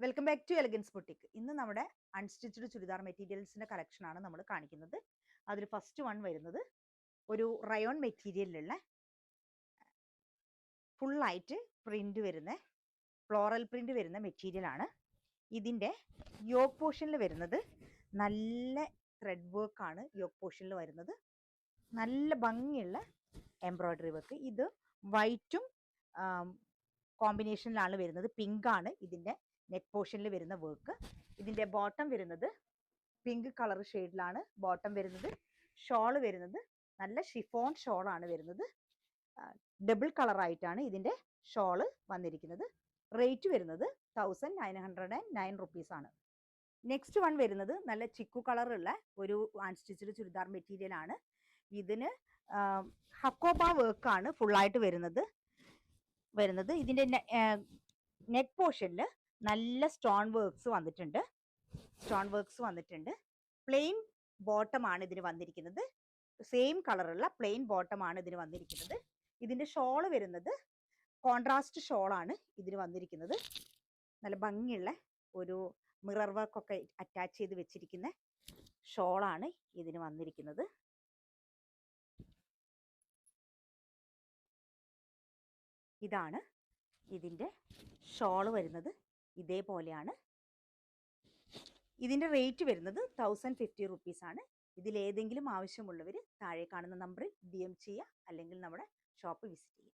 Welcome back to elegance boutique. ഇന്ന് നമ്മുടെ unstitched churidar മെറ്റീരിയൽസിന്റെ collection ആണ് നമ്മൾ കാണിക്കുന്നത്. അതിൽ ഫസ്റ്റ് വൺ വരുന്നത് ഒരു റയോൺ മെറ്റീരിയലിലുള്ള ഫുള്ളായിട്ട് പ്രിന്റ് വരുന്ന ഫ്ലോറൽ പ്രിന്റ് വരുന്ന മെറ്റീരിയൽ ആണ്. ഇതിന്റെ യോക്ക് പോർഷനിൽ വരുന്നത് നല്ല ത്രെഡ് വർക്ക് ആണ്. യോക്ക് പോർഷനിൽ വരുന്നത് നല്ല ഭംഗിയുള്ള എംബ്രോയിഡറി വർക്ക്. ഇത് വൈറ്റും കോമ്പിനേഷനിലാണ് വരുന്നത്. പിങ്ക് ആണ് ഇതിന്റെ നെക്ക് പോർഷനിൽ വരുന്ന വർക്ക്. ഇതിന്റെ ബോട്ടം വരുന്നത് പിങ്ക് കളർ ഷെയ്ഡിലാണ് ബോട്ടം വരുന്നത്. ഷോൾ വരുന്നത് നല്ല ഷിഫോൺ ഷോൾ ആണ് വരുന്നത്. ഡബിൾ കളർ ആയിട്ടാണ് ഇതിന്റെ ഷോള് വന്നിരിക്കുന്നത്. റേറ്റ് വരുന്നത് 1909 റുപ്പീസ് ആണ്. നെക്സ്റ്റ് വൺ വരുന്നത് നല്ല ചിക്കു കളറുള്ള ഒരു അൺസ്റ്റിച്ച്ഡ് ചുരിദാർ മെറ്റീരിയൽ ആണ്. ഇതിന് ഹക്കോബ വർക്കാണ് ഫുള്ളായിട്ട് വരുന്നത്. ഇതിന്റെ നെക്ക് പോർഷനിൽ നല്ല സ്റ്റോൺ വർക്ക്സ് വന്നിട്ടുണ്ട്. പ്ലെയിൻ ബോട്ടം ആണ് ഇതിന് വന്നിരിക്കുന്നത്. സെയിം കളറുള്ള പ്ലെയിൻ ബോട്ടം ആണ് ഇതിന് വന്നിരിക്കുന്നത്. ഇതിന്റെ ഷോള് വരുന്നത് കോൺട്രാസ്റ്റ് ഷോൾ ആണ് ഇതിന് വന്നിരിക്കുന്നത്. നല്ല ഭംഗിയുള്ള ഒരു മിറർ വർക്ക് ഒക്കെ അറ്റാച്ച് ചെയ്ത് വെച്ചിരിക്കുന്ന ഷോളാണ് ഇതിന് വന്നിരിക്കുന്നത്. ഇതാണ് ഇതിന്റെ ഷോള് വരുന്നത്. ഇതേപോലെയാണ്. ഇതിന്റെ റേറ്റ് വരുന്നത് 1050 റുപ്പീസ് ആണ്. ഇതിലേതെങ്കിലും ആവശ്യമുള്ളവർ താഴെ കാണുന്ന നമ്പറിൽ DM ചെയ്യുക, അല്ലെങ്കിൽ നമ്മുടെ ഷോപ്പ് വിസിറ്റ് ചെയ്യുക.